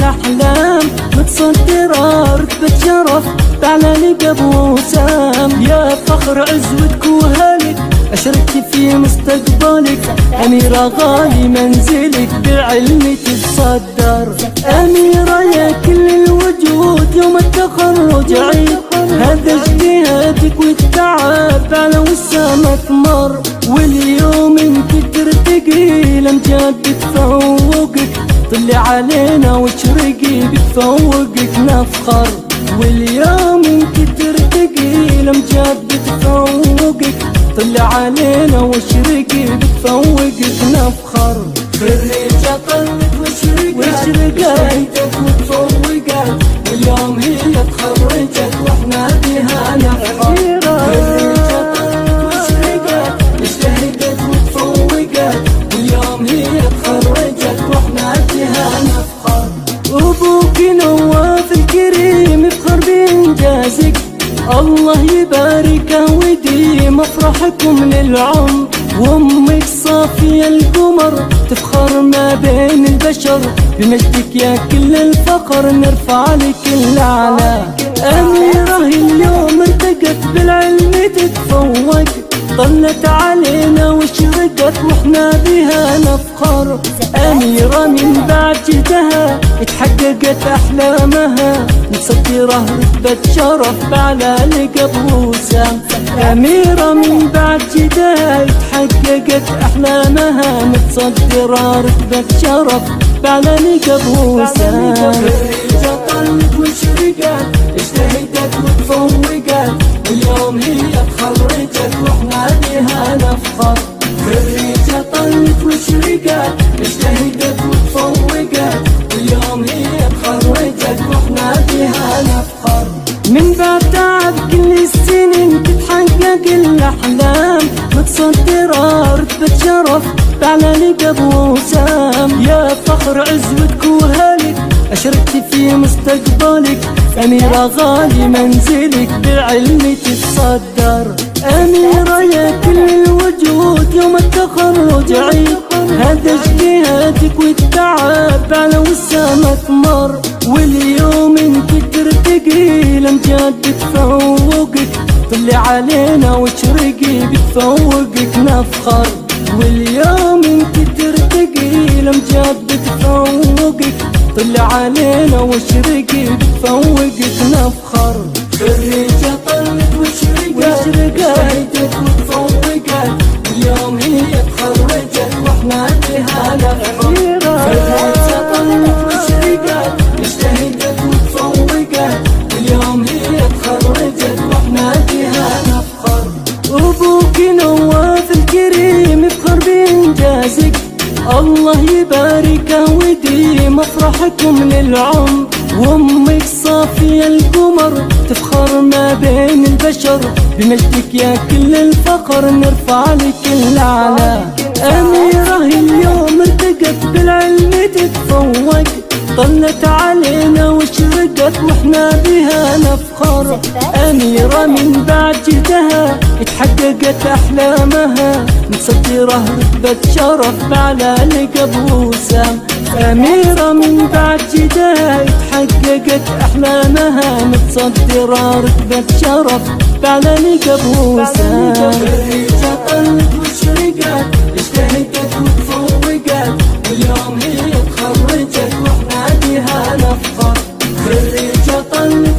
الأحلام، متصدرة رتبة شرف بعلى أبو وسام. يا فخر عزوتك وهالك، أشركت في مستقبلك، أميرة غالي منزلك بعلمي تتصدر. أميرة يا كل الوجود يوم التخرج عيد، هذا اجتهادك والتعب على وسام ثمر. واليوم انت ترتقي الأمجاد بتفوقك، طلي علينا واشرقي بتفوقك نفخر. واليوم انت ترتقي الأمجاد بتفوقك، طلي علينا واشرقي بتفوقك نفخر. خريجة طلت واشرقت وتفوقت، واليوم هي تخرجت واحنا بها نفخر. خريجة طلت واشرقت اجتهدت وتفوقت، واليوم هي تخرجت واحنا بها نفخر. أبوك نواف الكريم يفخر بإنجازك، الله يباركه ويديم أفراحكم للعمر. وأمك صافية القمر تفخر ما بين البشر، بمجدك يا كل الفخر نرفع لك الأعلى. أميرة اليوم ارتقت بالعلم تتفوق، طلت علينا واشرقت واحنا بها نفخر. أميرة من بعد جهدها اتحققت أحلامها، متصدرة رتبة شرف بعلى أبو وسام. أميرة من بعد جهدها اتحققت أحلامها، متصدرة رتبة شرف بعلى أبو وسام. خريجة طلت واشرقت اجتهدت وتفوقت، واليوم هي تخرجت واحنا بها نفخر. خريجة طلت واشرقت اجتهدت وتفوقت، واليوم هي تخرجت واحنا بها نفخر. من بعد تعب كل السنين تتحقق الأحلام، متصدرة رتبة شرف بعلى أبو وسام. يا فخر عزوتك وهالك، أشركت في مستقبلك، أميرة غالي منزلك بعلمي تتصدر. أميرة يا كل الوجود يوم التخرج عيد، هذا اجتهادك والتعب على وسام ثمر. واليوم انت ترتقي الأمجاد بتفوقك، طلي علينا واشرقي بتفوقك نفخر. واليوم انت ترتقي الأمجاد بتفوقك، طلي علينا واشرقي بتفوقك نفخر. خريجة طلت واشرقت وتفوقت، واليوم هي تخرجت واحنا بها نفخر. خريجة طلت واشرقت اجتهدت وتفوقت، واليوم هي تخرجت واحنا بها نفخر. أبوك نواف الكريم يفخر بإنجازك، الله يباركه ويديم أفراحكم للعمر. وأمك صافية القمر تفخر ما بين البشر، بمجدك يا كل الفخر نرفع لك الأعلى. أميرة اليوم ارتقت بالعلم تتفوق، طلت علينا واشرقت واحنا بها نفخر. أميرة من بعد جهدها اتحققت أحلامها، متصدرة رتبة شرف بعلى أبو وسام. أميرة من بعد جهدها اتحققت أحلامها، متصدرة رتبة شرف بعلى أبو وسام. خريجة طلت واشرقت اجتهدت وتفوقت، واليوم هي تخرجت واحنا بها نفخر. خريجة طلت